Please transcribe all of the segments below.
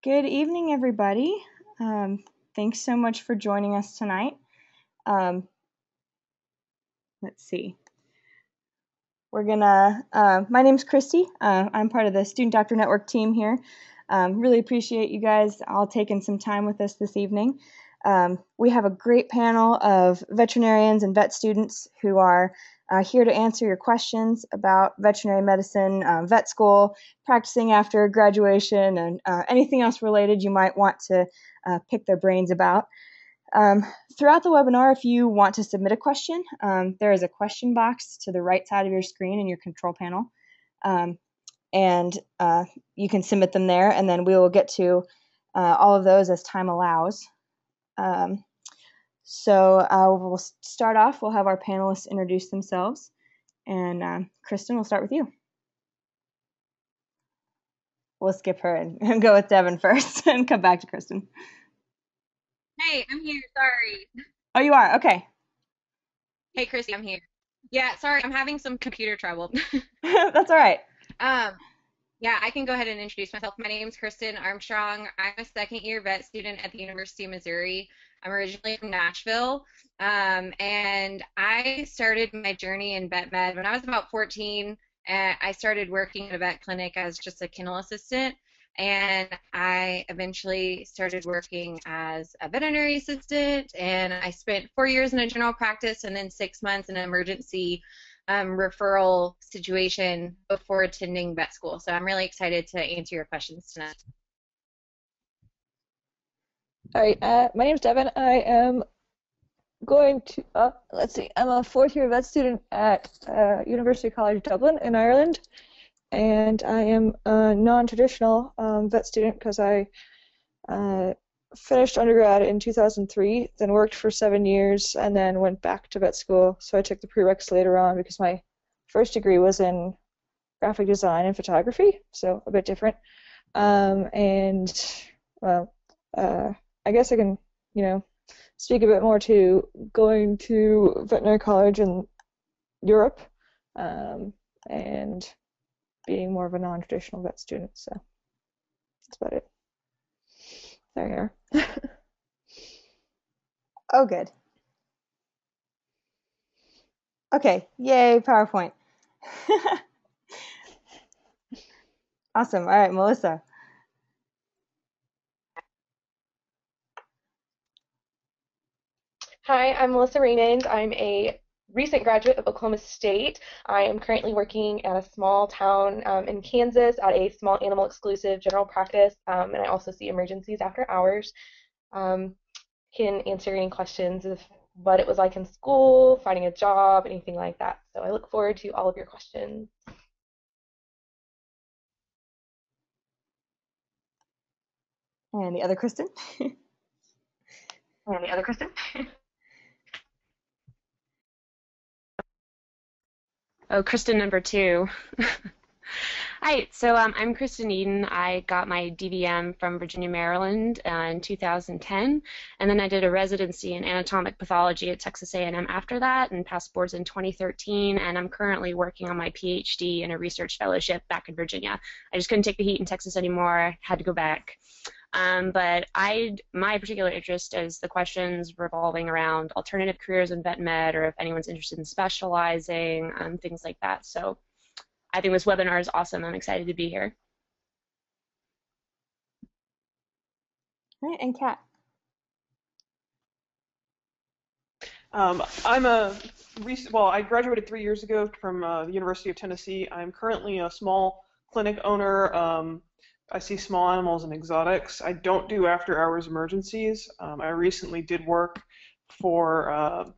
Good evening, everybody. Thanks so much for joining us tonight. Let's see. My name's Christy. I'm part of the Student Doctor Network team here. Really appreciate you guys all taking some time with us this evening. We have a great panel of veterinarians and vet students who are here to answer your questions about veterinary medicine, vet school, practicing after graduation, and anything else related you might want to pick their brains about. Throughout the webinar, if you want to submit a question, there is a question box to the right side of your screen in your control panel. And you can submit them there, and then we will get to all of those as time allows. We'll start off. We'll have our panelists introduce themselves. And Kristen, we'll start with you. We'll skip her and go with Devin first and come back to Kristen. Hey, I'm here. Sorry. Oh, you are? Okay. Hey, Christy, I'm here. Yeah, sorry, I'm having some computer trouble. That's all right. Yeah, I can go ahead and introduce myself. My name's Kristin Armstrong. I'm a second-year vet student at the University of Missouri. I'm originally from Nashville, and I started my journey in vet med when I was about 14. And I started working at a vet clinic as just a kennel assistant, and I eventually started working as a veterinary assistant, and I spent 4 years in a general practice and then 6 months in an emergency referral situation before attending vet school. So I'm really excited to answer your questions tonight. All right, my name's Devin. I am going to, I'm a fourth-year vet student at University College Dublin in Ireland, and I am a non-traditional vet student because I finished undergrad in 2003, then worked for 7 years, and then went back to vet school. So I took the prereqs later on because my first degree was in graphic design and photography, so a bit different. I guess I can, speak a bit more to going to veterinary college in Europe and being more of a non-traditional vet student. So that's about it. There you are. Oh, good. Okay, yay, PowerPoint. Awesome. All right, Melissa. Hi, I'm Melissa Rina. I'm a recent graduate of Oklahoma State. I am currently working at a small town in Kansas at a small animal exclusive general practice, and I also see emergencies after hours. Can answer any questions of what it was like in school, finding a job, anything like that. So I look forward to all of your questions. And the other Kristen? Oh, Kristen number 2. Hi, so I'm Kristen Eden. I got my DVM from Virginia, Maryland in 2010, and then I did a residency in anatomic pathology at Texas A&M after that and passed boards in 2013, and I'm currently working on my PhD in a research fellowship back in Virginia. I just couldn't take the heat in Texas anymore, had to go back. But my particular interest is the questions revolving around alternative careers in vet med, or if anyone's interested in specializing, things like that. So I think this webinar is awesome. I'm excited to be here. All right, and Kat. I graduated 3 years ago from the University of Tennessee. I'm currently a small clinic owner. I see small animals and exotics. I don't do after-hours emergencies. I recently did work for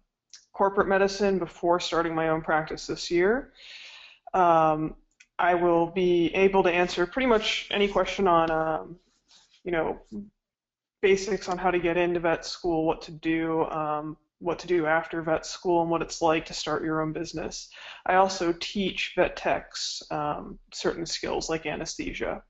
corporate medicine before starting my own practice this year. I will be able to answer pretty much any question on, basics on how to get into vet school, what to do after vet school, and what it's like to start your own business. I also teach vet techs certain skills like anesthesia.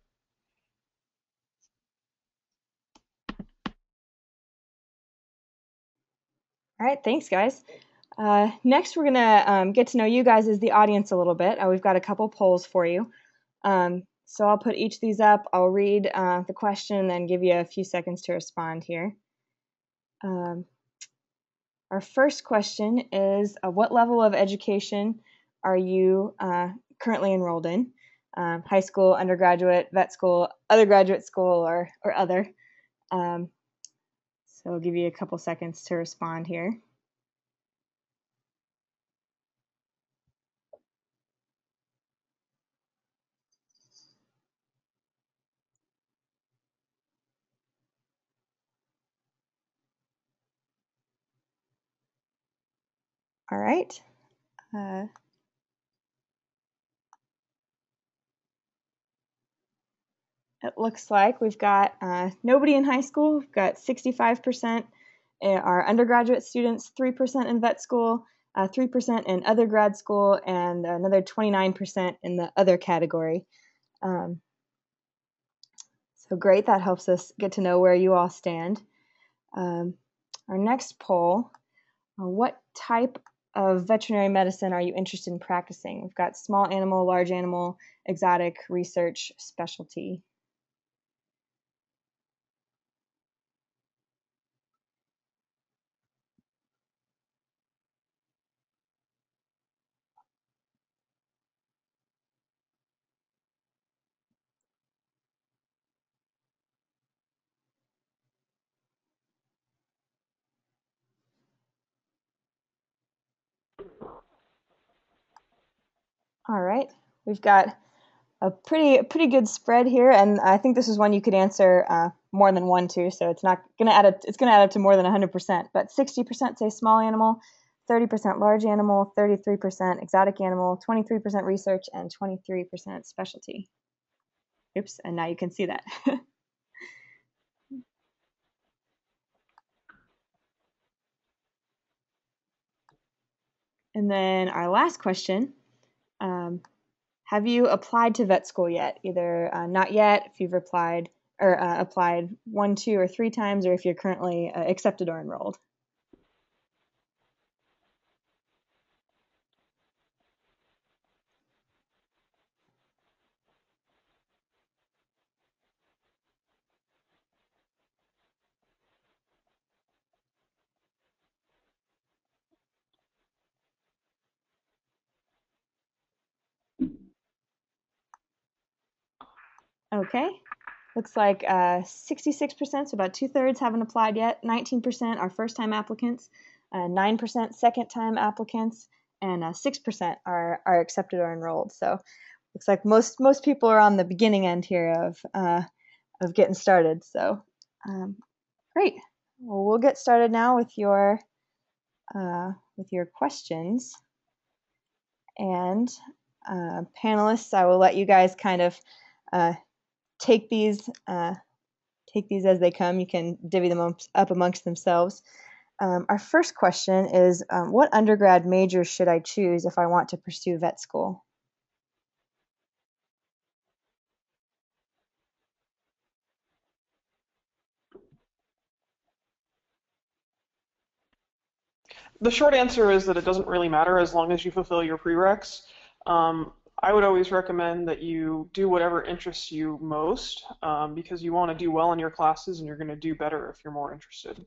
All right, thanks, guys. Next, we're going to get to know you guys as the audience a little bit. We've got a couple polls for you. So I'll put each of these up. I'll read the question and then give you a few seconds to respond here. Our first question is, what level of education are you currently enrolled in? High school, undergraduate, vet school, other graduate school, or other. So I'll give you a couple seconds to respond here. All right. It looks like we've got nobody in high school. We've got 65% are undergraduate students, 3% in vet school, 3% in other grad school, and another 29% in the other category. So great, that helps us get to know where you all stand. Our next poll, what type of veterinary medicine are you interested in practicing? We've got small animal, large animal, exotic, research, specialty. All right, we've got a pretty good spread here, and I think this is one you could answer more than one to, so it's not gonna add it's gonna add up to more than 100%. But 60% say small animal, 30% large animal, 33% exotic animal, 23% research, and 23% specialty. Oops, and now you can see that. And then our last question. Have you applied to vet school yet? Either not yet, if you've applied, or applied 1, 2, or 3 times, or if you're currently accepted or enrolled. Okay, looks like 66%, so about 2/3 haven't applied yet. 19% are first-time applicants, 9% second-time applicants, and 6% are accepted or enrolled. So looks like most people are on the beginning end here of getting started. So great. Well, we'll get started now with your questions. And panelists, I will let you guys kind of take these as they come. You can divvy them up amongst themselves. Our first question is, what undergrad major should I choose if I want to pursue vet school? The short answer is that it doesn't really matter as long as you fulfill your prereqs. I would always recommend that you do whatever interests you most because you want to do well in your classes and you're going to do better if you're more interested.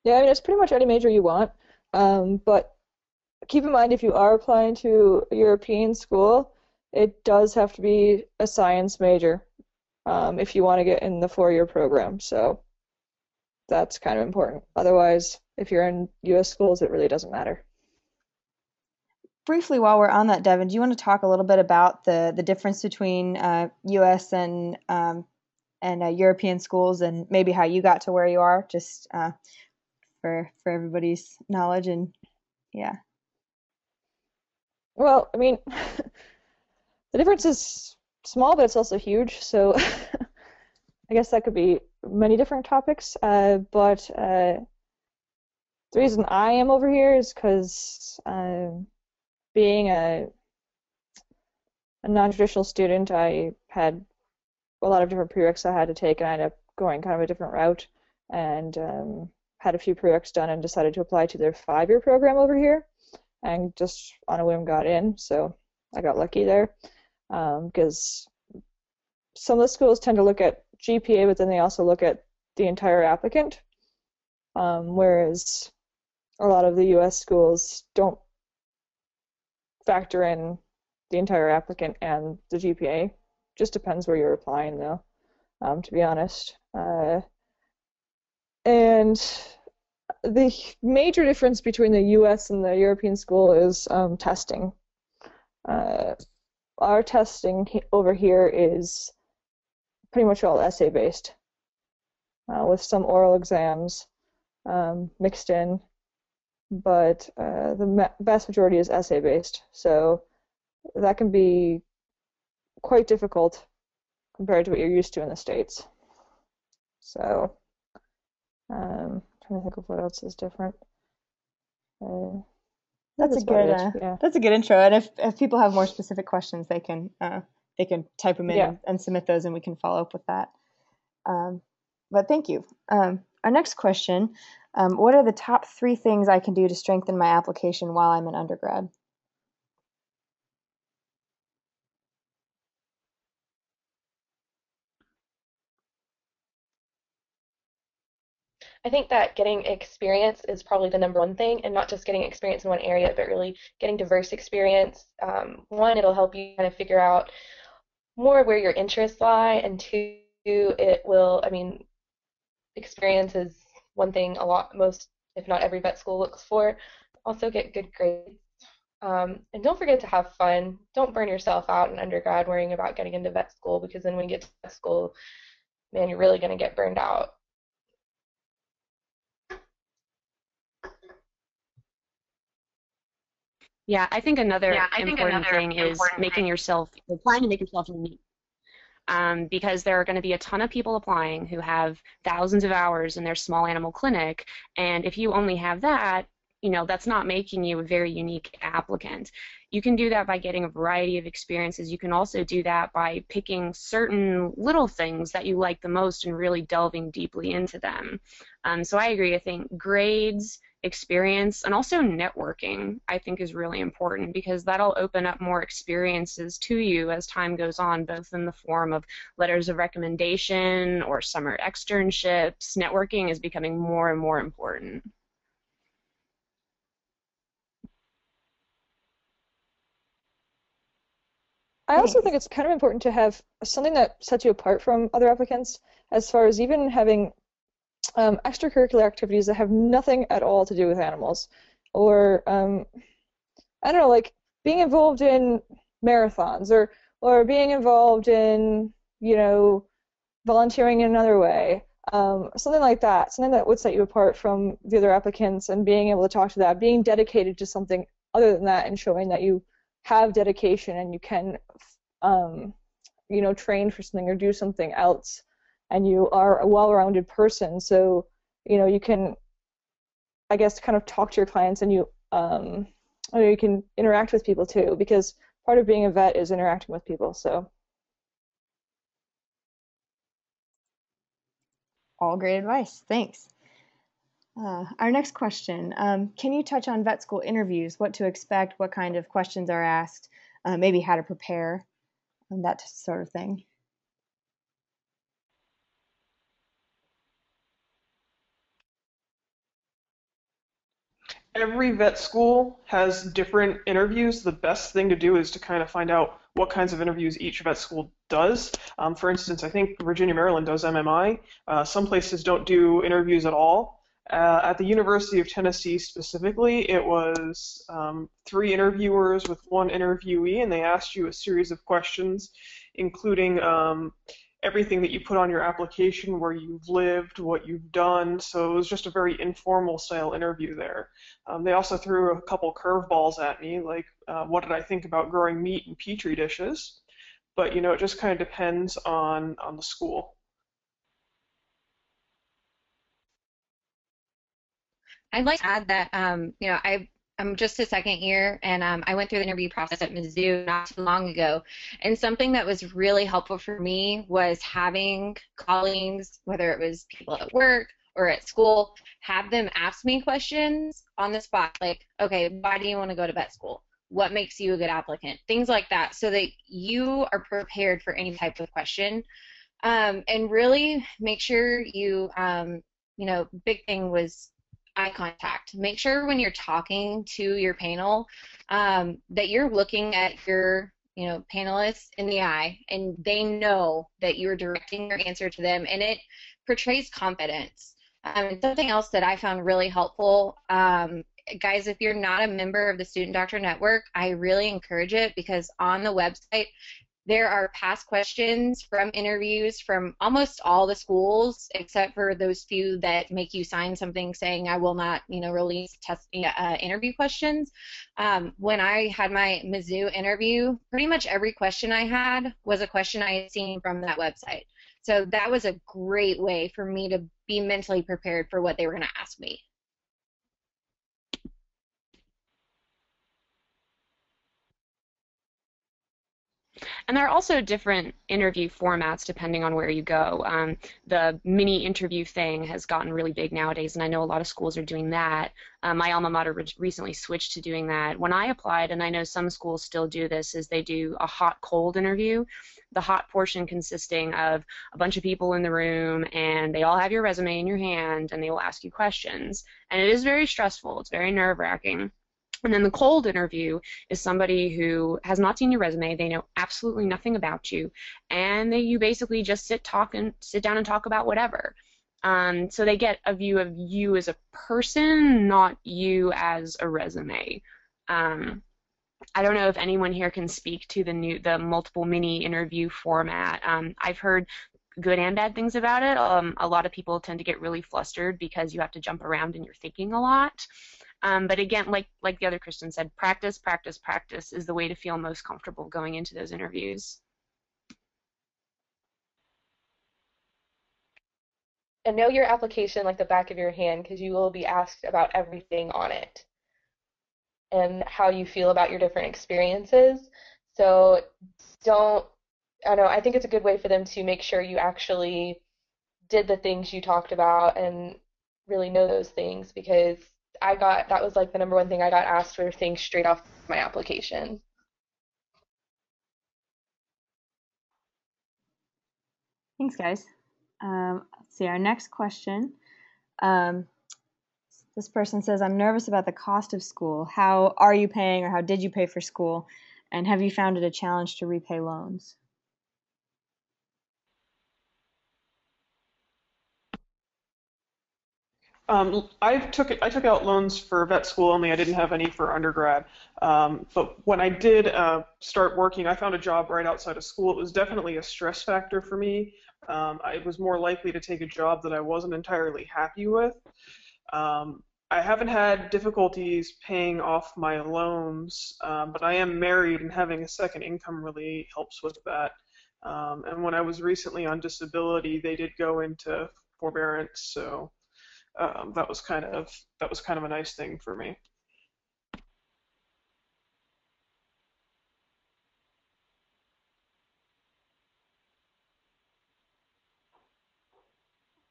Yeah, I mean, it's pretty much any major you want, but keep in mind if you are applying to a European school, it does have to be a science major if you want to get in the 4-year program, so that's kind of important. Otherwise, if you're in U.S. schools, it really doesn't matter. Briefly, while we're on that, Devin, do you want to talk a little bit about the difference between U.S. and European schools, and maybe how you got to where you are, just for everybody's knowledge? And yeah. Well, I mean, the difference is small, but it's also huge. So I guess that could be many different topics. But the reason I am over here is because being a non-traditional student, I had a lot of different prereqs I had to take, and I ended up going kind of a different route, and had a few prereqs done and decided to apply to their 5-year program over here, and just on a whim got in. So I got lucky there, because some of the schools tend to look at GPA, but then they also look at the entire applicant, whereas a lot of the U.S. schools don't factor in the entire applicant and the GPA. Just depends where you're applying, though, to be honest. And the major difference between the U.S. and the European school is testing. Our testing over here is pretty much all essay-based, with some oral exams mixed in, but the vast majority is essay-based, so that can be quite difficult compared to what you're used to in the States. So, trying to think of what else is different. That's a good yeah. That's a good intro. And if people have more specific questions, they can type them in Yeah. and submit those, and we can follow up with that. But thank you. Our next question: what are the top 3 things I can do to strengthen my application while I'm an undergrad? I think that getting experience is probably the number one thing, and not just getting experience in one area, but really getting diverse experience. One, it'll help you kind of figure out more where your interests lie, and two, it will, I mean, experience is one thing most, if not every vet school looks for. Also get good grades. And don't forget to have fun. Don't burn yourself out in undergrad worrying about getting into vet school, because then when you get to vet school, man, you're really going to get burned out. Yeah, I think another important thing is trying to make yourself unique. Because there are going to be a ton of people applying who have thousands of hours in their small animal clinic, and if you only have that, that's not making you a very unique applicant. You can do that by getting a variety of experiences. You can also do that by picking certain little things that you like the most and really delving deeply into them. So I agree. I think grades, experience, and also networking, I think, is really important, because that'll open up more experiences to you as time goes on, both in the form of letters of recommendation or summer externships. Networking is becoming more and more important. I also think it's kind of important to have something that sets you apart from other applicants, as far as even having extracurricular activities that have nothing at all to do with animals, or I don't know, like being involved in marathons, or being involved in, volunteering in another way, something like that, something that would set you apart from the other applicants, and being able to talk to that, being dedicated to something other than that, and showing that you have dedication and you can, train for something or do something else, and you are a well-rounded person, so you can, I guess, kind of talk to your clients, and you can interact with people too, because part of being a vet is interacting with people. So All great advice. Thanks. Our next question: can you touch on vet school interviews? What to expect? What kind of questions are asked? Maybe how to prepare, and that sort of thing. Every vet school has different interviews. The best thing to do is to kind of find out what kinds of interviews each vet school does. For instance, I think Virginia, Maryland does MMI. Some places don't do interviews at all. At the University of Tennessee specifically, it was 3 interviewers with 1 interviewee, and they asked you a series of questions, including everything that you put on your application, where you've lived, what you've done. So it was just a very informal style interview there. They also threw a couple curveballs at me, like what did I think about growing meat in petri dishes? But it just kind of depends on the school. I'd like to add that, I'm just a second year, and I went through the interview process at Mizzou not too long ago. And something that was really helpful for me was having colleagues, whether it was people at work or at school, have them ask me questions on the spot, like, okay, why do you want to go to vet school? what makes you a good applicant, things like that, so that you are prepared for any type of question. And really make sure you, big thing was eye contact. Make sure when you're talking to your panel that you're looking at your, panelists in the eye, and they know that you're directing your answer to them, and it portrays confidence. And something else that I found really helpful, guys, if you're not a member of the Student Doctor Network, I really encourage it, because on the website there are past questions from interviews from almost all the schools, except for those few that make you sign something saying I will not, release interview questions. When I had my Mizzou interview, pretty much every question I had was a question I had seen from that website. So that was a great way for me to be mentally prepared for what they were going to ask me. And there are also different interview formats depending on where you go. The mini interview thing has gotten really big nowadays, and I know a lot of schools are doing that. My alma mater recently switched to doing that. When I applied, and I know some schools still do this, is they do a hot-cold interview. The hot portion consisting of a bunch of people in the room, and they all have your resume in your hand, and they will ask you questions. And it is very stressful. It's very nerve-wracking. And then the cold interview is somebody who has not seen your resume, they know absolutely nothing about you, and you basically just sit down and talk about whatever. So they get a view of you as a person, not you as a resume. I don't know if anyone here can speak to the multiple mini interview format. I've heard good and bad things about it. A lot of people tend to get really flustered because you have to jump around and you're thinking a lot. But again, like the other Kristen said, practice, practice, practice is the way to feel most comfortable going into those interviews. And know your application like the back of your hand, because you will be asked about everything on it and how you feel about your different experiences. So I think it's a good way for them to make sure you actually did the things you talked about and really know those things, because that was like the number one thing I got asked were things straight off my application. Thanks, guys. Let's see, our next question. This person says, I'm nervous about the cost of school. How are you paying, or how did you pay for school? And have you found it a challenge to repay loans? I took out loans for vet school, only I didn't have any for undergrad. But when I did start working, I found a job right outside of school. It was definitely a stress factor for me. I was more likely to take a job that I wasn't entirely happy with. I haven't had difficulties paying off my loans, but I am married, and having a second income really helps with that. And when I was recently on disability, they did go into forbearance, so that was kind of a nice thing for me.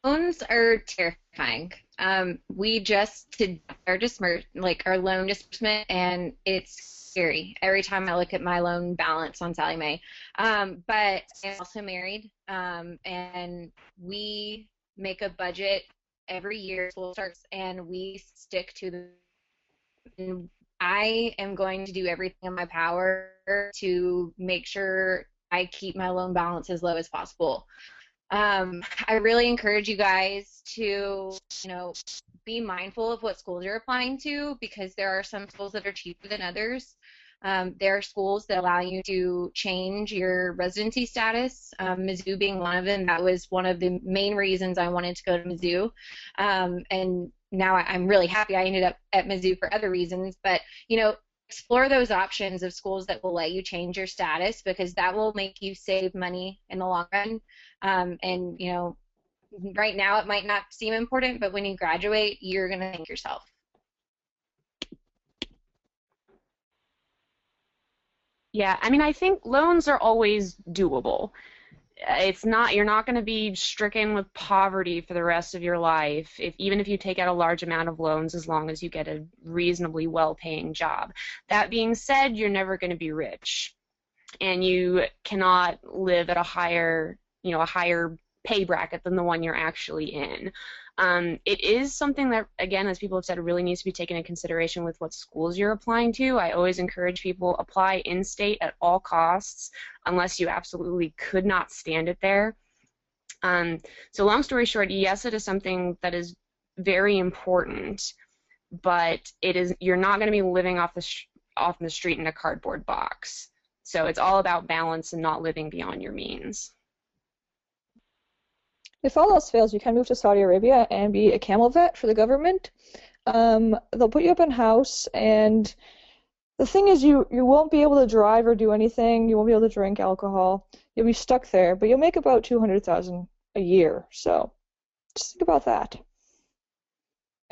Loans are terrifying. We just did our loan disbursement, and it's scary every time I look at my loan balance on Sally Mae. But I'm also married, and we make a budget every year school starts, and we stick to the. I am going to do everything in my power to make sure I keep my loan balance as low as possible. I really encourage you guys to, be mindful of what schools you're applying to, because there are some schools that are cheaper than others. There are schools that allow you to change your residency status, Mizzou being one of them. That was one of the main reasons I wanted to go to Mizzou. And now I'm really happy I ended up at Mizzou for other reasons. But, explore those options of schools that will let you change your status, because that will make you save money in the long run. And right now it might not seem important, but when you graduate, you're going to thank yourself. Yeah, I mean, I think loans are always doable. you're not going to be stricken with poverty for the rest of your life, even if you take out a large amount of loans, as long as you get a reasonably well-paying job. That being said, you're never going to be rich, and you cannot live at a higher pay bracket than the one you're actually in. It is something that, again, as people have said, really needs to be taken into consideration with what schools you're applying to. I always encourage people, apply in-state at all costs, unless you absolutely could not stand it there. So long story short, yes, it is something that is very important, but you're not going to be living off the street in a cardboard box. So it's all about balance and not living beyond your means. If all else fails, you can move to Saudi Arabia and be a camel vet for the government. They'll put you up in house, and the thing is, you won't be able to drive or do anything. You won't be able to drink alcohol. You'll be stuck there, but you'll make about $200,000 a year. So just think about that.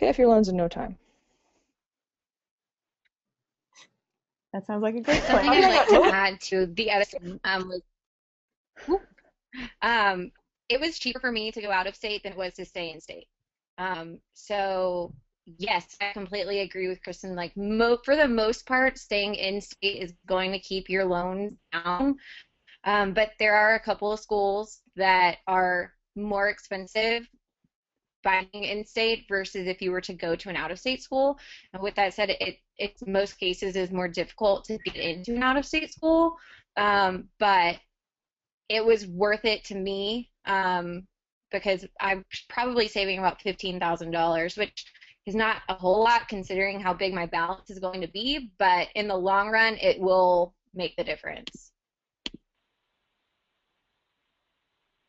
Pay off your loans in no time. That sounds like a great Something plan. I'd like to add to the other it was cheaper for me to go out of state than it was to stay in state. So yes, I completely agree with Kristen. Like for the most part, staying in state is going to keep your loans down. But there are a couple of schools that are more expensive by being in state versus if you were to go to an out of state school. And with that said, it most cases is more difficult to get into an out of state school. But it was worth it to me because I'm probably saving about $15,000, which is not a whole lot considering how big my balance is going to be, but in the long run, it will make the difference.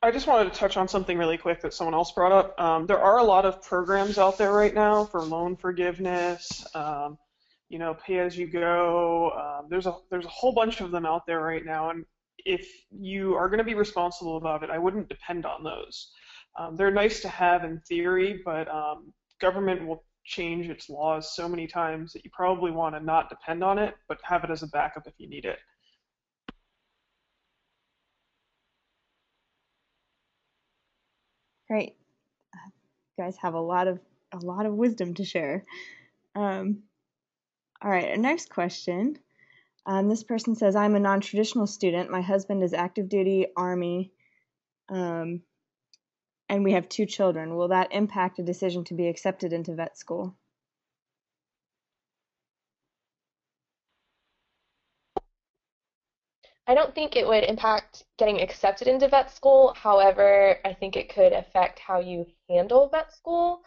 I just wanted to touch on something really quick that someone else brought up. There are a lot of programs out there right now for loan forgiveness, pay as you go. There's a whole bunch of them out there right now, and if you are going to be responsible about it, I wouldn't depend on those. They're nice to have in theory, but government will change its laws so many times that you probably want to not depend on it, but have it as a backup if you need it. Great. You guys have a lot of wisdom to share. All right, our next question. This person says, I'm a non-traditional student. My husband is active duty Army, and we have 2 children. Will that impact a decision to be accepted into vet school? I don't think it would impact getting accepted into vet school. However, I think it could affect how you handle vet school.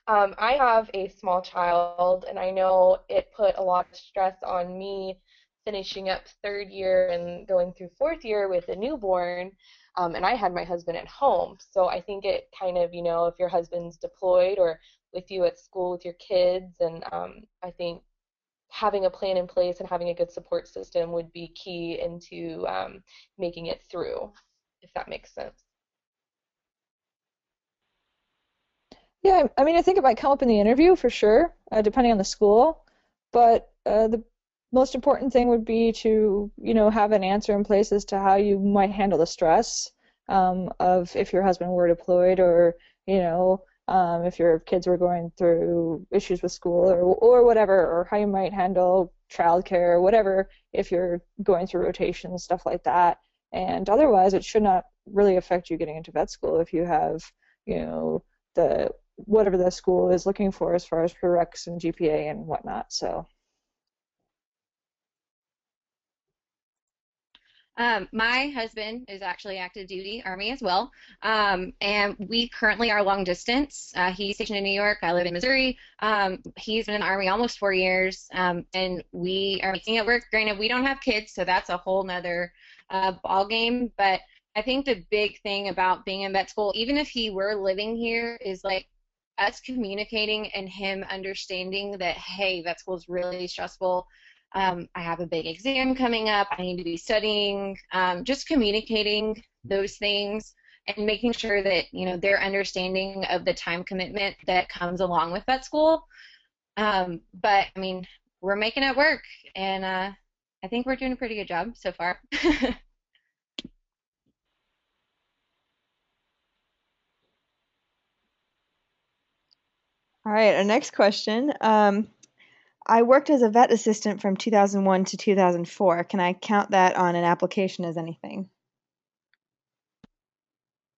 I have a small child, and I know it put a lot of stress on me finishing up 3rd year and going through 4th year with a newborn, and I had my husband at home. So I think it kind of, if your husband's deployed or with you at school with your kids, and I think having a plan in place and having a good support system would be key into making it through, if that makes sense. Yeah, I mean, I think it might come up in the interview for sure, depending on the school. But the most important thing would be to, have an answer in place as to how you might handle the stress of if your husband were deployed, or, if your kids were going through issues with school or whatever, or how you might handle childcare or whatever if you're going through rotations, stuff like that. And otherwise, it should not really affect you getting into vet school if you have, whatever the school is looking for as far as prereqs and GPA and whatnot. So. My husband is actually active duty Army as well, and we currently are long distance. He's stationed in New York. I live in Missouri. He's been in the Army almost 4 years, and we are making it work. Granted, we don't have kids, so that's a whole nother ball game. But I think the big thing about being in vet school, even if he were living here, is like us communicating and him understanding that, hey, vet school is really stressful. I have a big exam coming up. I need to be studying. Just communicating those things and making sure that their understanding of the time commitment that comes along with vet school. But I mean, we're making it work, and I think we're doing a pretty good job so far. All right, our next question. I worked as a vet assistant from 2001 to 2004. Can I count that on an application as anything?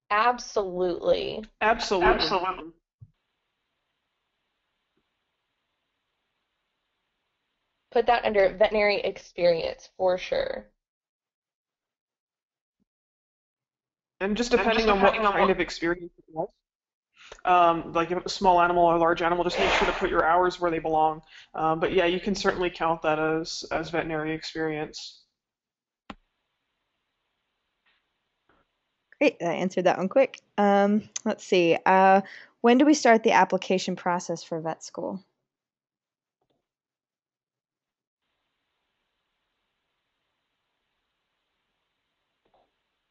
Absolutely. Absolutely. Put that under veterinary experience for sure. And just depending on what kind of experience it was. Like if it's a small animal or a large animal, just make sure to put your hours where they belong. But yeah, you can certainly count that as veterinary experience. Great, I answered that one quick. Let's see. When do we start the application process for vet school?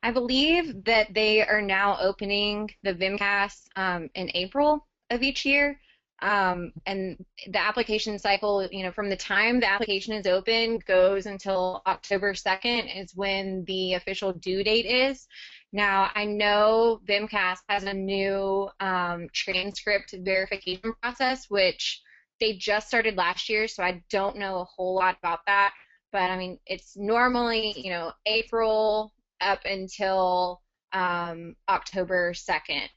I believe that they are now opening the VMCAS in April of each year. And the application cycle, from the time the application is open goes until October 2nd is when the official due date is. Now, I know VMCAS has a new transcript verification process, which they just started last year, so I don't know a whole lot about that. But I mean, it's normally, April up until October 2nd.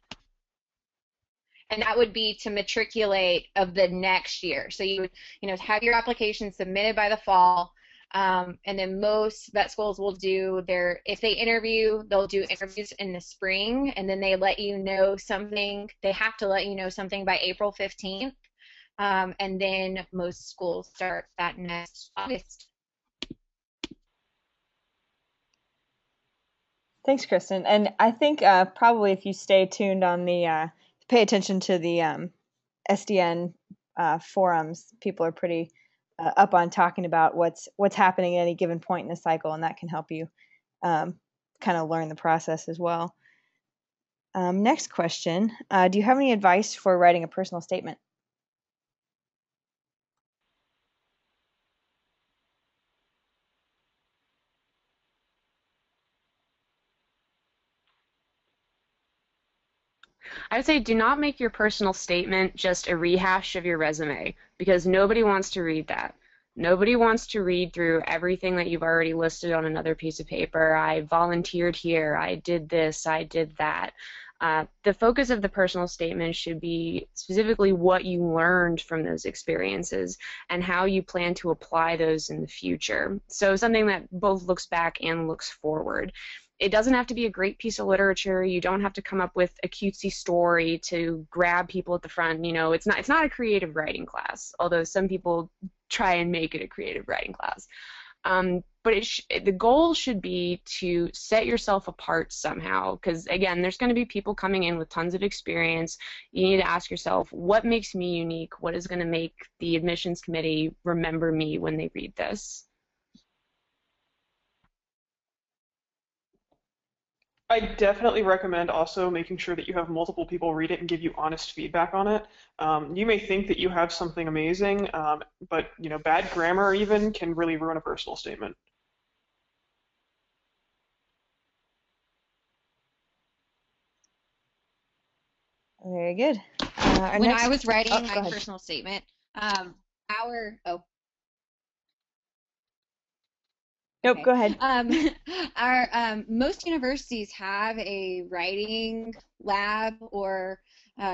And that would be to matriculate of the next year. So you would, have your application submitted by the fall, and then most vet schools will do if they interview, they'll do interviews in the spring, and then they let you know something. They have to let you know something by April 15th, and then most schools start that next August. Thanks, Kristen. And I think probably if you stay tuned on pay attention to the SDN forums, people are pretty up on talking about what's happening at any given point in the cycle, and that can help you kind of learn the process as well. Next question. Do you have any advice for writing a personal statement? I would say do not make your personal statement just a rehash of your resume, because nobody wants to read that. Nobody wants to read through everything that you've already listed on another piece of paper. I volunteered here, I did this, I did that. The focus of the personal statement should be specifically what you learned from those experiences and how you plan to apply those in the future. So something that both looks back and looks forward. It doesn't have to be a great piece of literature. You don't have to come up with a cutesy story to grab people at the front. It's not a creative writing class, although some people try and make it a creative writing class. But the goal should be to set yourself apart somehow, because again, there's going to be people coming in with tons of experience. You need to ask yourself, what makes me unique? What is going to make the admissions committee remember me when they read this? I definitely recommend also making sure that you have multiple people read it and give you honest feedback on it. You may think that you have something amazing, but bad grammar even can really ruin a personal statement. Very good. When I was writing my personal statement, Nope, okay. Go ahead. Our most universities have a writing lab or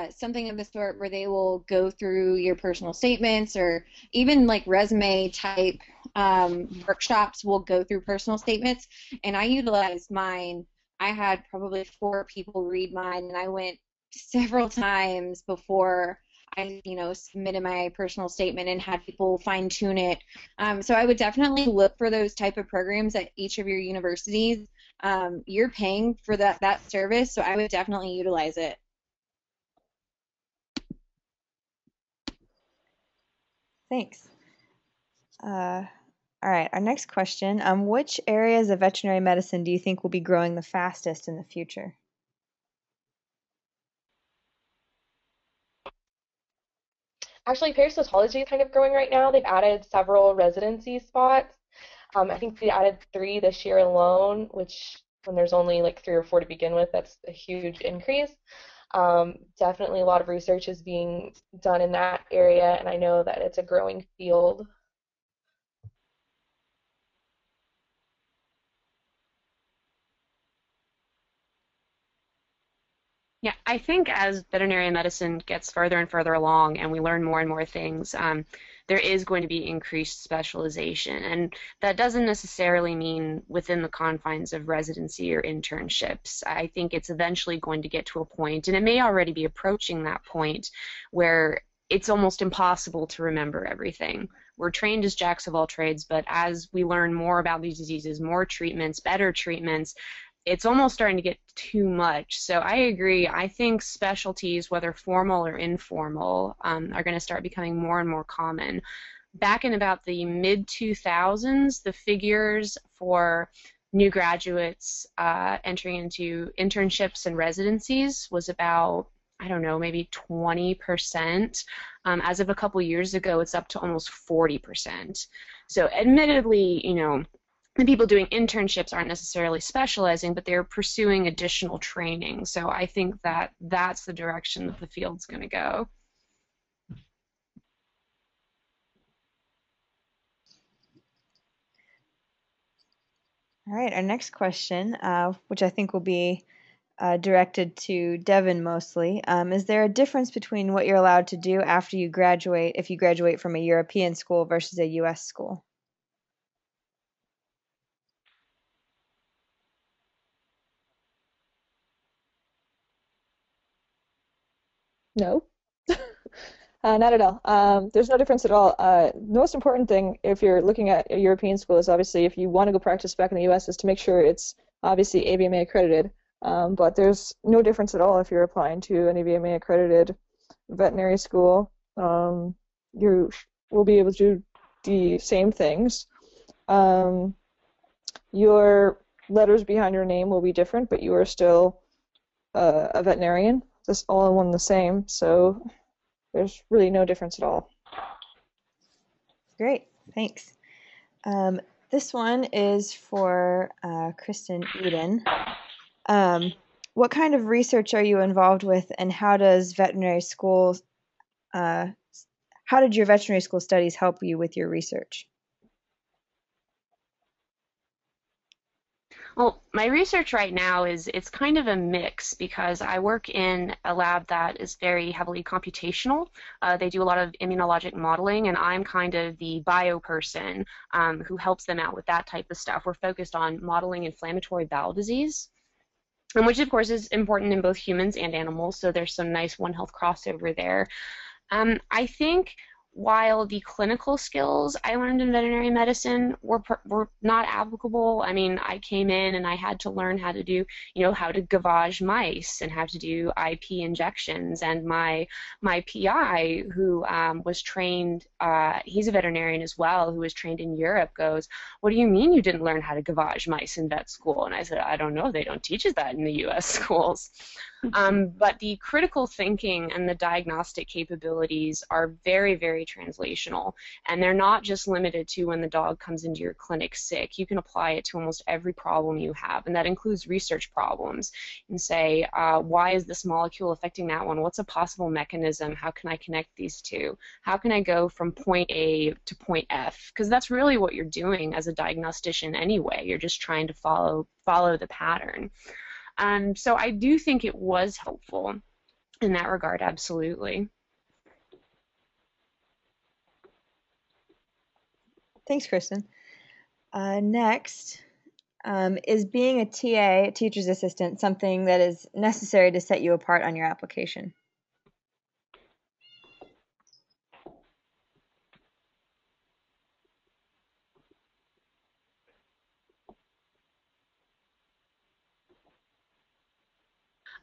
something of the sort where they will go through your personal statements, or even like resume type workshops will go through personal statements. And I utilized mine. I had probably 4 people read mine, and I went several times before I, submitted my personal statement and had people fine tune it. So I would definitely look for those type of programs at each of your universities. You're paying for that service, so I would definitely utilize it. Thanks. All right, our next question. Which areas of veterinary medicine do you think will be growing the fastest in the future? Actually, parasitology is kind of growing right now. They've added several residency spots. I think they added 3 this year alone, which when there's only like 3 or 4 to begin with, that's a huge increase. Definitely a lot of research is being done in that area, and I know that it's a growing field. Yeah, I think as veterinary medicine gets further and further along and we learn more and more things, there is going to be increased specialization. And that doesn't necessarily mean within the confines of residency or internships. I think it's eventually going to get to a point, and it may already be approaching that point, where it's almost impossible to remember everything. We're trained as jacks of all trades, but as we learn more about these diseases, more treatments, better treatments, it's almost starting to get too much. So I agree. I think specialties, whether formal or informal, are going to start becoming more and more common. Back in about the mid-2000s, the figures for new graduates entering into internships and residencies was about, I don't know, maybe 20%. As of a couple years ago, it's up to almost 40%. So admittedly, you know, the people doing internships aren't necessarily specializing, but they're pursuing additional training. So I think that that's the direction that the field's going to go. All right, our next question, which I think will be directed to Devin mostly, is there a difference between what you're allowed to do after you graduate, if you graduate from a European school versus a U.S. school? No. Not at all. There's no difference at all. The most important thing if you're looking at a European school is obviously if you want to go practice back in the U.S. is to make sure it's obviously AVMA accredited. But there's no difference at all if you're applying to an AVMA accredited veterinary school. You will be able to do the same things. Your letters behind your name will be different, but you are still a veterinarian. Just all in one the same. So there's really no difference at all. Great, thanks. This one is for Kristen Eden. What kind of research are you involved with, and how does veterinary school, how did your veterinary school studies help you with your research? Well, my research right now it's kind of a mix because I work in a lab that is very heavily computational. They do a lot of immunologic modeling, and I'm kind of the bio person who helps them out with that type of stuff. We're focused on modeling inflammatory bowel disease, and which of course is important in both humans and animals, so there's some nice One Health crossover there. I think while the clinical skills I learned in veterinary medicine were not applicable, I mean, I came in and I had to learn how to do, you know, how to gavage mice and how to do IP injections. And my PI, who was trained, he's a veterinarian as well, who was trained in Europe, goes, "What do you mean you didn't learn how to gavage mice in vet school?" And I said, "I don't know. They don't teach us that in the U.S. schools." But the critical thinking and the diagnostic capabilities are very, very translational, and they're not just limited to when the dog comes into your clinic sick. You can apply it to almost every problem you have, and that includes research problems, and say, why is this molecule affecting that one? What's a possible mechanism? How can I connect these two? How can I go from point A to point F? Because that's really what you're doing as a diagnostician anyway. You're just trying to follow the pattern. So I do think it was helpful in that regard, absolutely. Thanks, Kristen. Next, is being a TA, teacher's assistant, something that is necessary to set you apart on your application?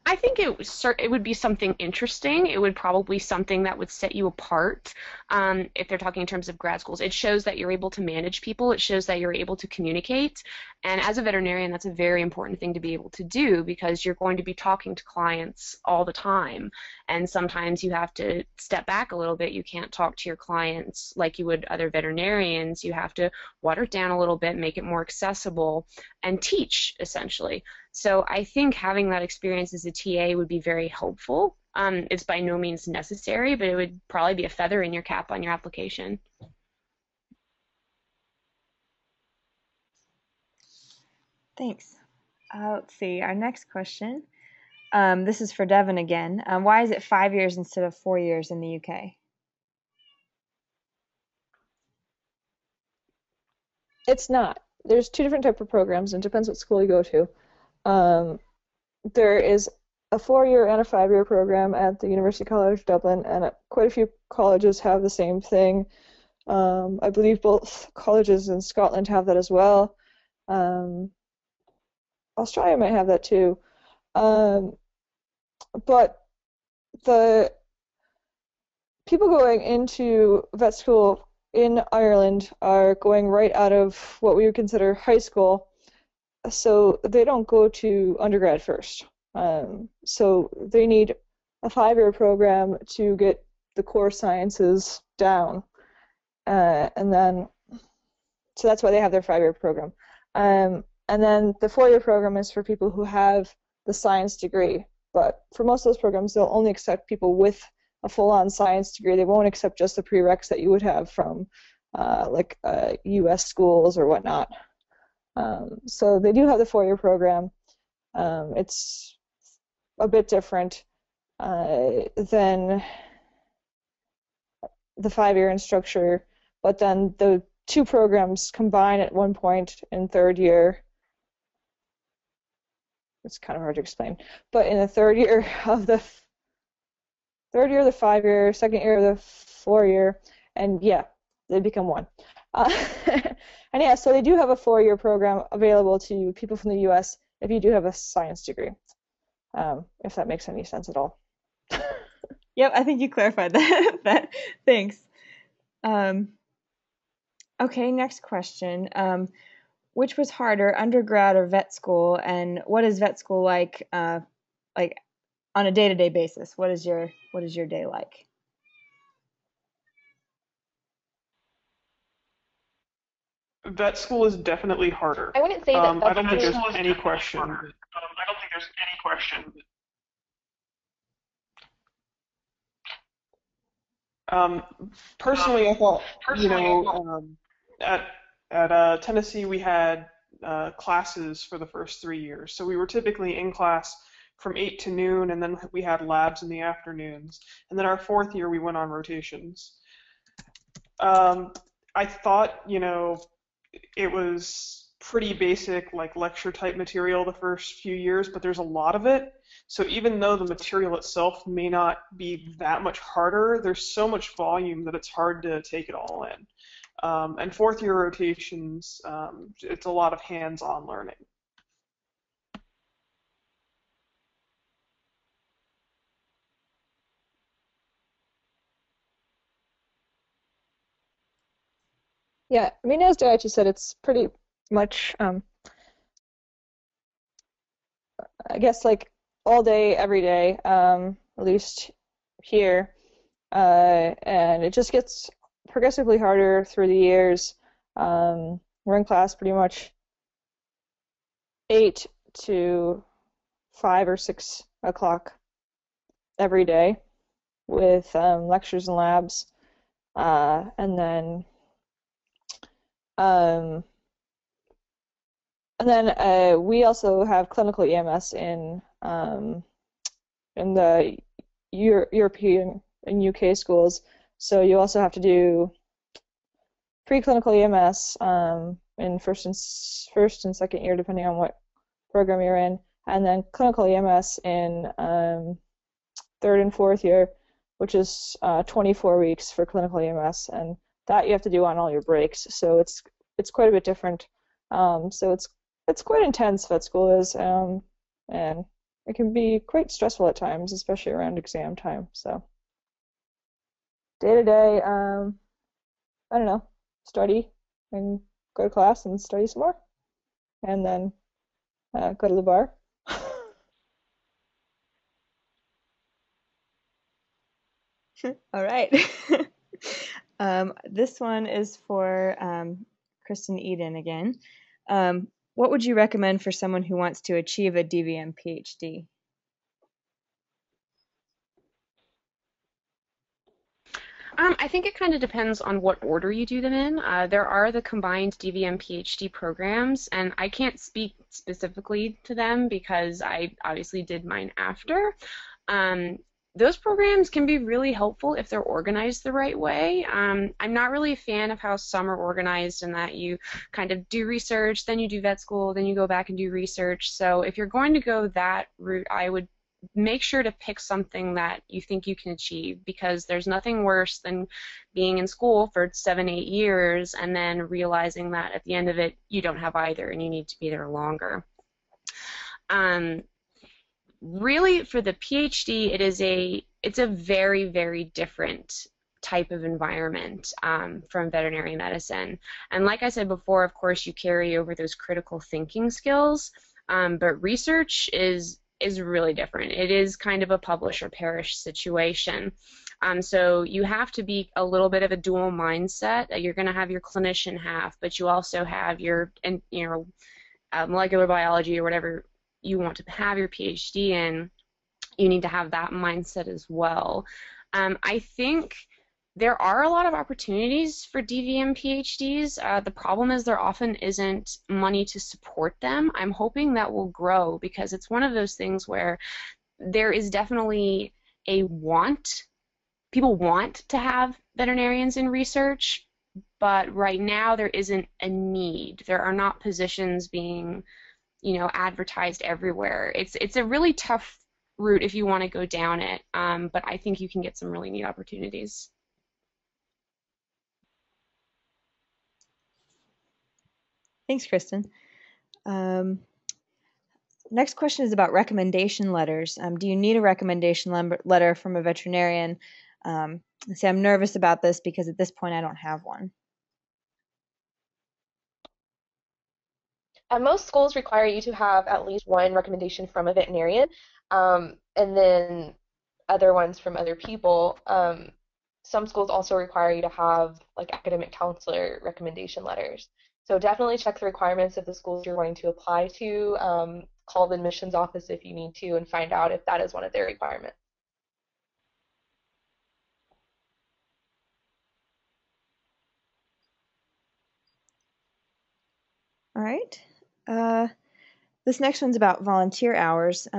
I think it would be something interesting. It would probably something that would set you apart if they're talking in terms of grad schools. It shows that you're able to manage people. It shows that you're able to communicate. And as a veterinarian, that's a very important thing to be able to do because you're going to be talking to clients all the time. And sometimes you have to step back a little bit. You can't talk to your clients like you would other veterinarians. You have to water it down a little bit, make it more accessible, and teach, essentially. So I think having that experience as a TA would be very helpful. It's by no means necessary, but it would probably be a feather in your cap on your application. Thanks. Let's see, our next question. This is for Devin again. Why is it 5 years instead of 4 years in the UK? It's not. There's two different types of programs, and it depends what school you go to. There is a 4-year and a 5-year program at the University College Dublin, and quite a few colleges have the same thing. I believe both colleges in Scotland have that as well. Australia might have that too. But the people going into vet school in Ireland are going right out of what we would consider high school, so they don't go to undergrad first. So they need a 5-year program to get the core sciences down, and then so that's why they have their 5-year program. And then the 4-year program is for people who have the science degree. But for most of those programs, they'll only accept people with a full-on science degree. They won't accept just the prereqs that you would have from U.S. schools or whatnot. So they do have the 4-year program. It's a bit different than the 5-year in structure, but then the two programs combine at one point in 3rd year. It's kind of hard to explain, but in the 3rd year of the 5-year, 2nd year of the 4-year, and yeah, they become one. And yeah, so they do have a 4-year program available to people from the U.S. if you do have a science degree, if that makes any sense at all. Yep, I think you clarified that. Thanks. Okay, next question. Which was harder, undergrad or vet school, and what is vet school like on a day-to-day basis? What is your day like? Vet school is definitely harder. I wouldn't say that I don't think there's any question. Personally, I thought, at Tennessee we had classes for the first 3 years. So we were typically in class from 8 to noon, and then we had labs in the afternoons. And then our 4th year we went on rotations. I thought, it was pretty basic, like lecture type material the first few years, but there's a lot of it. So even though the material itself may not be that much harder, there's so much volume that it's hard to take it all in. And 4th year rotations, it's a lot of hands-on learning. Yeah, I mean, as Daichi said, it's pretty much, I guess, like all day, every day, at least here, and it just gets progressively harder through the years. We're in class pretty much 8 to 5 or 6 o'clock every day with lectures and labs, and then we also have clinical EMS in the European and UK schools. So you also have to do preclinical EMS in first and 2nd year, depending on what program you're in, and then clinical EMS in 3rd and 4th year, which is 24 weeks for clinical EMS, and that you have to do on all your breaks. So it's quite a bit different. So it's quite intense, vet school is, and it can be quite stressful at times, especially around exam time. So day to day, I don't know, study and go to class and study some more, and then go to the bar. All right. This one is for Kristen Eden again. What would you recommend for someone who wants to achieve a DVM PhD? I think it kind of depends on what order you do them in. There are the combined DVM PhD programs, and I can't speak specifically to them because I obviously did mine after. Those programs can be really helpful if they're organized the right way. I'm not really a fan of how some are organized in that you kind of do research, then you do vet school, then you go back and do research. So if you're going to go that route, I would make sure to pick something that you think you can achieve, because there's nothing worse than being in school for 7, 8 years and then realizing that at the end of it you don't have either and you need to be there longer. Really, for the PhD, it's a very, very different type of environment from veterinary medicine. And like I said before, of course, you carry over those critical thinking skills, but research is really different. It is kind of a publish or perish situation. So you have to be a little bit of a dual mindset. You're going to have your clinician half, but you also have your, molecular biology or whatever you want to have your PhD in. You need to have that mindset as well. I think there are a lot of opportunities for DVM PhDs. The problem is there often isn't money to support them. I'm hoping that will grow, because it's one of those things where there is definitely a want. People want to have veterinarians in research, but right now there isn't a need. There are not positions being, advertised everywhere. It's a really tough route if you want to go down it, but I think you can get some really neat opportunities. Thanks, Kristen. Next question is about recommendation letters. Do you need a recommendation letter from a veterinarian? I'm nervous about this because at this point I don't have one. Most schools require you to have at least one recommendation from a veterinarian, and then other ones from other people. Some schools also require you to have like academic counselor recommendation letters. So definitely check the requirements of the schools you're going to apply to. Call the admissions office if you need to and find out if that is one of their requirements. All right. This next one's about volunteer hours.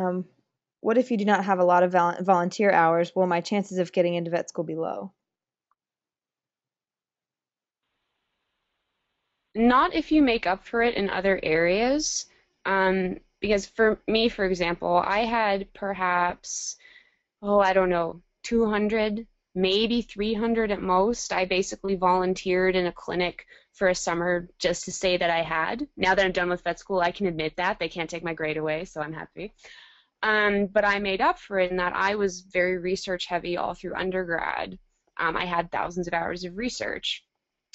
What if you do not have a lot of volunteer hours? Will my chances of getting into vet school be low? Not if you make up for it in other areas. Because for me, for example, I had perhaps, I don't know, 200, maybe 300 at most. I basically volunteered in a clinic for a summer just to say that I had. Now that I'm done with vet school, I can admit that. They can't take my grade away, so I'm happy. But I made up for it in that I was very research heavy all through undergrad. I had thousands of hours of research,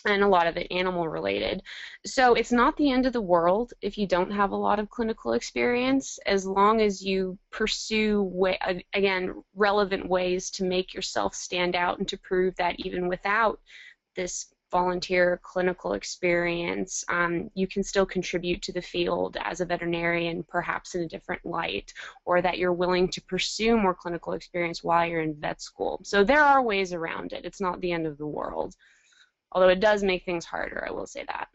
and a lot of it animal related. So it's not the end of the world if you don't have a lot of clinical experience, as long as you pursue, again, relevant ways to make yourself stand out and to prove that even without this volunteer clinical experience, you can still contribute to the field as a veterinarian, perhaps in a different light, or that you're willing to pursue more clinical experience while you're in vet school. So there are ways around it. It's not the end of the world. Although it does make things harder, I will say that.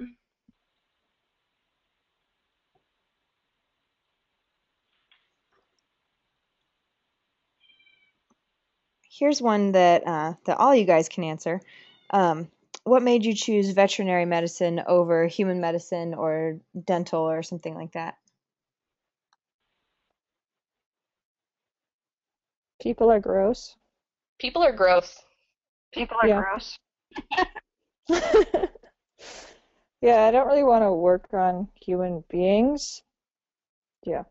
Here's one that all you guys can answer. What made you choose veterinary medicine over human medicine or dental or something like that? People are gross. People are gross. People are gross. Yeah, I don't really want to work on human beings. Yeah.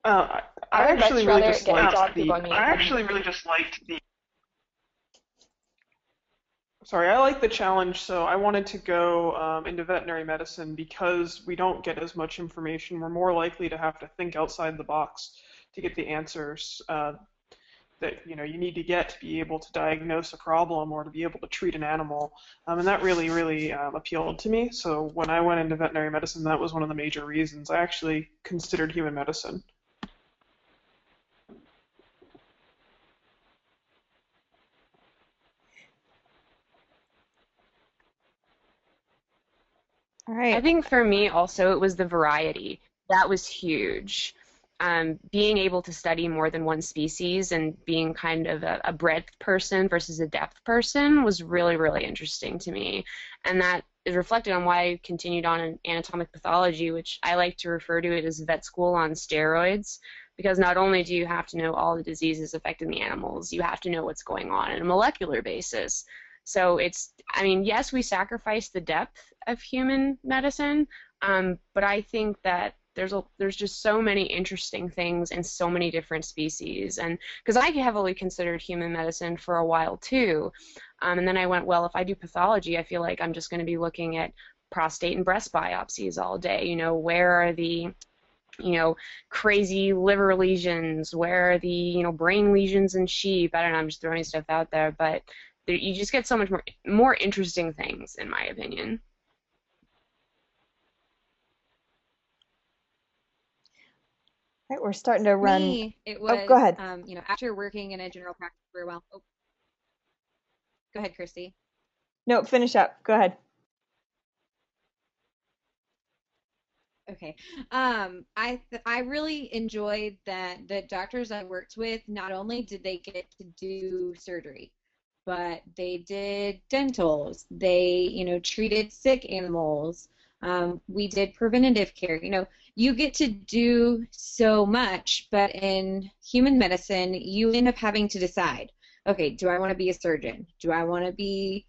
I actually really just liked the. Sorry, I like the challenge, so I wanted to go into veterinary medicine because we don't get as much information. We're more likely to have to think outside the box to get the answers. that you need to get to be able to diagnose a problem or to be able to treat an animal, and that really, really appealed to me. So when I went into veterinary medicine, that was one of the major reasons. I actually considered human medicine. All I right. think for me also it was the variety. That was huge. Being able to study more than one species and being kind of a breadth person versus a depth person was really, really interesting to me. And that is reflected on why I continued on in anatomic pathology, which I like to refer to it as vet school on steroids, because not only do you have to know all the diseases affecting the animals, you have to know what's going on on a molecular basis. So it's, I mean, yes, we sacrifice the depth of human medicine, but I think that there's just so many interesting things in so many different species, and because I heavily considered human medicine for a while too, and then I went, well, if I do pathology, I feel like I'm just going to be looking at prostate and breast biopsies all day. Where are the crazy liver lesions? Where are the brain lesions in sheep? I don't know. I'm just throwing stuff out there, but you just get so much more interesting things, in my opinion. All right, we're starting to run. Me, it Oh, go was, ahead. after working in a general practice for a while. Oh, go ahead, Christy. No, finish up. Go ahead. Okay. I really enjoyed that the doctors I worked with, not only did they get to do surgery, but they did dentals. They, treated sick animals. We did preventative care. You get to do so much, but in human medicine, you end up having to decide, okay, do I want to be a surgeon? Do I want to be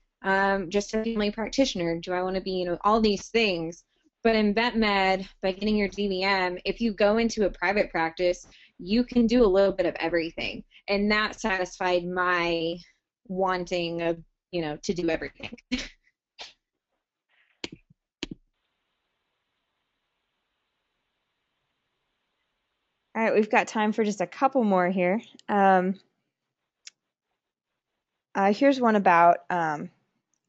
just a family practitioner? Do I want to be, all these things? But in vet med, by getting your DVM, if you go into a private practice, you can do a little bit of everything. And that satisfied my wanting of, to do everything. All right, we've got time for just a couple more here. Here's one about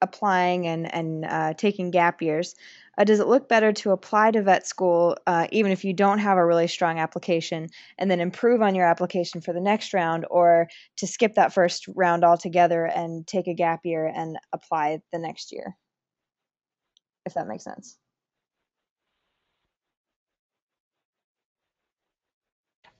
applying and taking gap years. Does it look better to apply to vet school even if you don't have a really strong application and then improve on your application for the next round, or to skip that first round altogether and take a gap year and apply the next year? If that makes sense.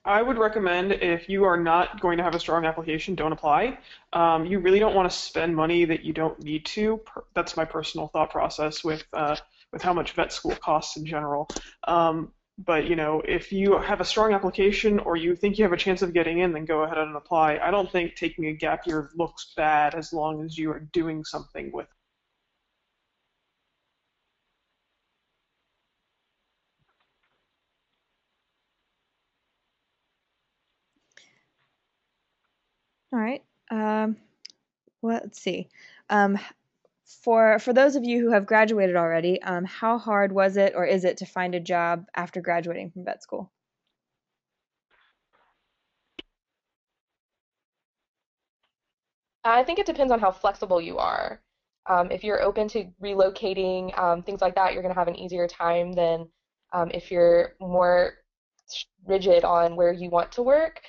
I would recommend, if you are not going to have a strong application, don't apply. You really don't want to spend money that you don't need to. That's my personal thought process with how much vet school costs in general. But if you have a strong application or you think you have a chance of getting in, then go ahead and apply. I don't think taking a gap year looks bad as long as you are doing something with it. All right. Well, let's see. For those of you who have graduated already, how hard was it or is it to find a job after graduating from vet school? I think it depends on how flexible you are. If you're open to relocating, things like that, you're going to have an easier time than if you're more rigid on where you want to work.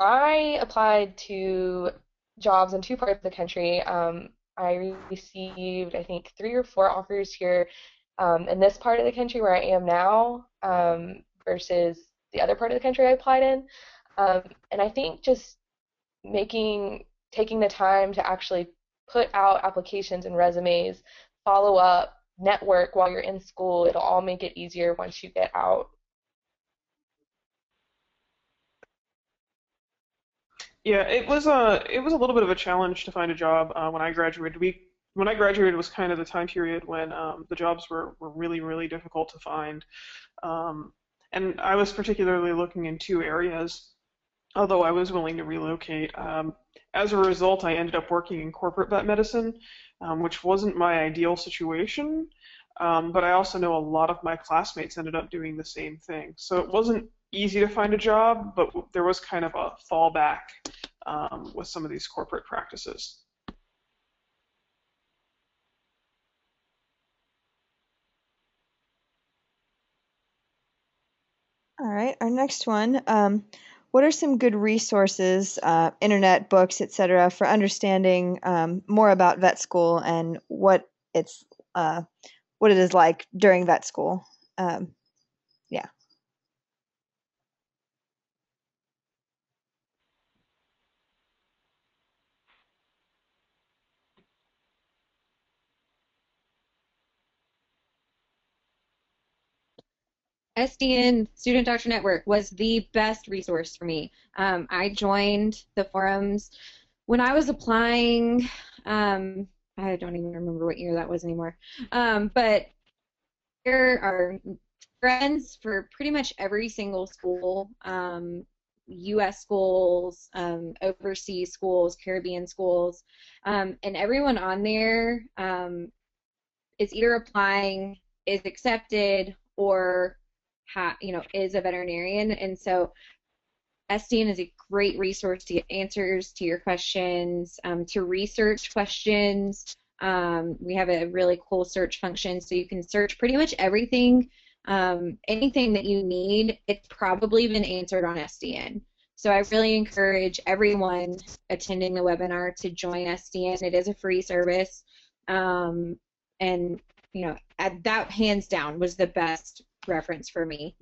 I applied to jobs in two parts of the country. I received, I think, 3 or 4 offers here in this part of the country where I am now versus the other part of the country I applied in. And I think just taking the time to actually put out applications and resumes, follow up, network while you're in school, it'll all make it easier once you get out. Yeah, it was a little bit of a challenge to find a job when I graduated. When I graduated was kind of the time period when the jobs were really, really difficult to find. Um, and I was particularly looking in 2 areas, although I was willing to relocate. As a result, I ended up working in corporate vet medicine, which wasn't my ideal situation. But I also know a lot of my classmates ended up doing the same thing. So it wasn't easy to find a job, but there was kind of a fallback with some of these corporate practices. All right, our next one. What are some good resources, internet, books, etc., for understanding more about vet school and what it is like during vet school? Yeah. SDN, Student Doctor Network, was the best resource for me. I joined the forums when I was applying. I don't even remember what year that was anymore. But there are friends for pretty much every single school, U.S. schools, overseas schools, Caribbean schools, and everyone on there is either applying, is accepted, or is a veterinarian. And so SDN is a great resource to get answers to your questions, to research questions. We have a really cool search function, so you can search pretty much everything, anything that you need. It's probably been answered on SDN. So I really encourage everyone attending the webinar to join SDN. It is a free service, and that hands down was the best reference for me.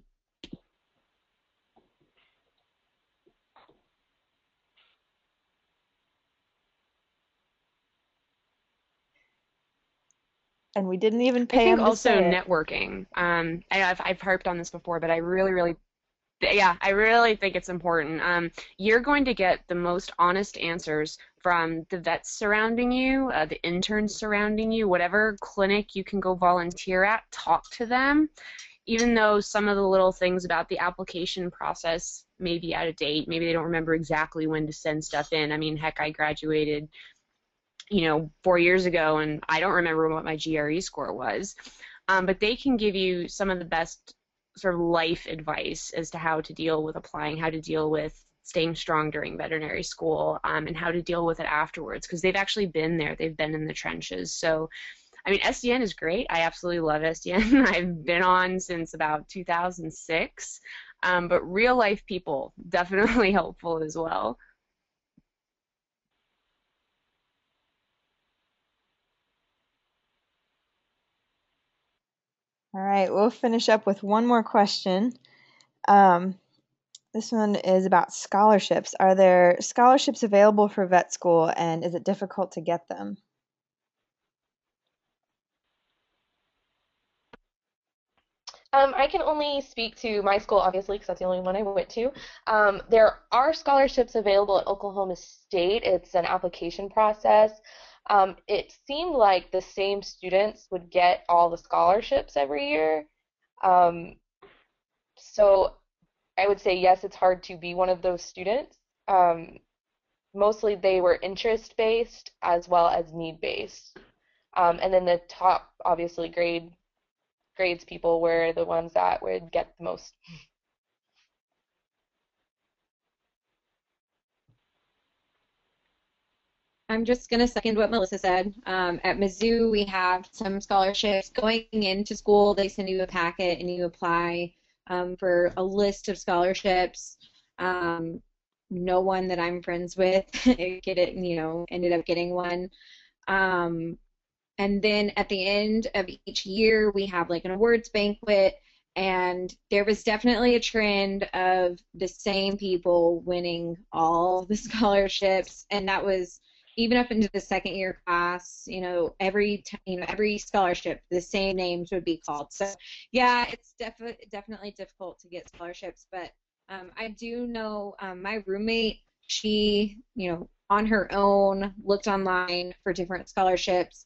And we didn't even pay I think him to also say it. networking. I've harped on this before, but I really think it's important. You're going to get the most honest answers from the vets surrounding you, the interns surrounding you, whatever clinic you can go volunteer at, talk to them. Even though some of the little things about the application process may be out of date, maybe they don't remember exactly when to send stuff in. I mean, heck, I graduated 4 years ago, and I don't remember what my GRE score was. But they can give you some of the best sort of life advice as to how to deal with applying, how to deal with staying strong during veterinary school, and how to deal with it afterwards, because they've actually been there. They've been in the trenches. So, I mean, SDN is great. I absolutely love SDN. I've been on since about 2006. But real life people, definitely helpful as well. All right, we'll finish up with one more question. This one is about scholarships. Are there scholarships available for vet school, and is it difficult to get them? I can only speak to my school, obviously, because that's the only one I went to. There are scholarships available at Oklahoma State. It's an application process. It seemed like the same students would get all the scholarships every year. So I would say yes, it's hard to be one of those students. Mostly they were interest-based as well as need-based. And then the top, obviously, grades people were the ones that would get the most. I'm just going to second what Melissa said. At Mizzou, we have some scholarships. Going into school, they send you a packet and you apply for a list of scholarships. No one that I'm friends with ended up getting one. And then at the end of each year, we have like an awards banquet, and there was definitely a trend of the same people winning all the scholarships, and that was even up into the second year class. Every scholarship, the same names would be called. So yeah, it's definitely difficult to get scholarships, but I do know my roommate, she on her own looked online for different scholarships.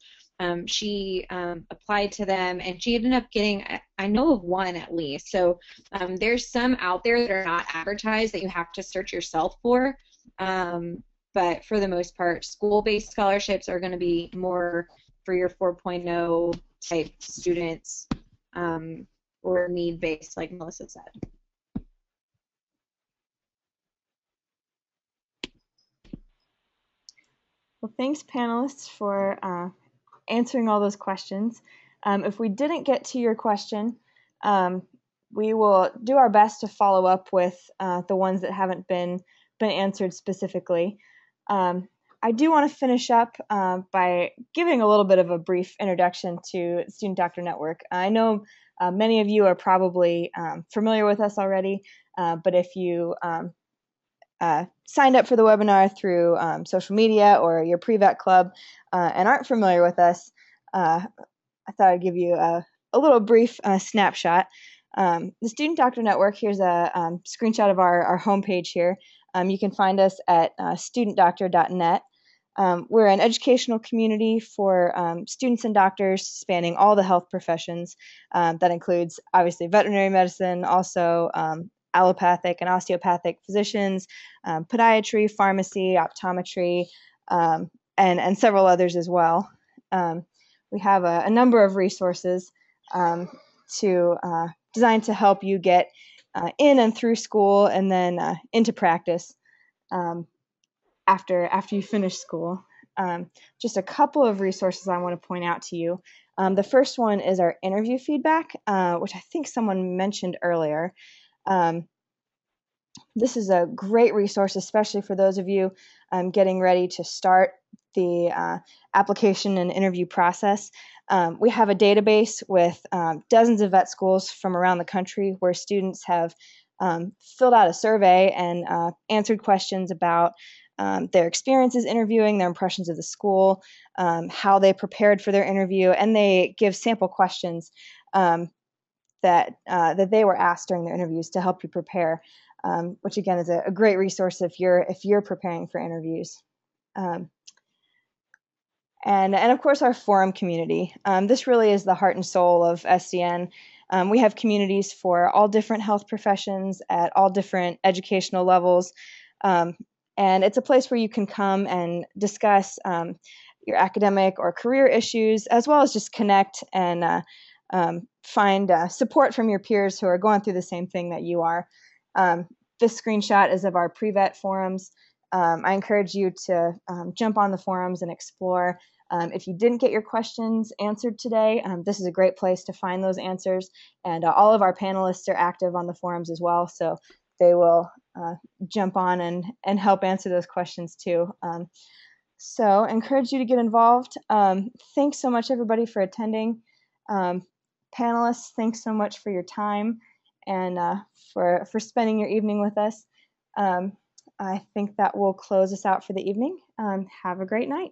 She applied to them, and she ended up getting, I know of one at least. So there's some out there that are not advertised that you have to search yourself for. But for the most part, school-based scholarships are going to be more for your 4.0 type students, or need-based, like Melissa said. Well, thanks, panelists, for answering all those questions. If we didn't get to your question, we will do our best to follow up with the ones that haven't been answered specifically. I do want to finish up by giving a little bit of a brief introduction to Student Doctor Network. I know many of you are probably familiar with us already, but if you signed up for the webinar through social media or your pre-vet club and aren't familiar with us, I thought I'd give you a little brief snapshot. The Student Doctor Network, here's a screenshot of our homepage here. You can find us at studentdoctor.net. We're an educational community for students and doctors spanning all the health professions. That includes, obviously, veterinary medicine, also allopathic and osteopathic physicians, podiatry, pharmacy, optometry, and several others as well. We have a number of resources designed to help you get in and through school and then into practice after you finish school. Just a couple of resources I want to point out to you. The first one is our interview feedback, which I think someone mentioned earlier. This is a great resource, especially for those of you getting ready to start the application and interview process. We have a database with dozens of vet schools from around the country where students have filled out a survey and answered questions about their experiences interviewing, their impressions of the school, how they prepared for their interview, and they give sample questions that they were asked during their interviews to help you prepare, which again is a great resource if you're preparing for interviews. And of course our forum community. This really is the heart and soul of SDN. We have communities for all different health professions at all different educational levels. And it's a place where you can come and discuss your academic or career issues, as well as just connect and find support from your peers who are going through the same thing that you are. This screenshot is of our pre-vet forums. I encourage you to jump on the forums and explore. If you didn't get your questions answered today, this is a great place to find those answers. And all of our panelists are active on the forums as well, so they will jump on and help answer those questions too. So I encourage you to get involved. Thanks so much, everybody, for attending. Panelists, thanks so much for your time and for spending your evening with us. I think that will close us out for the evening. Have a great night.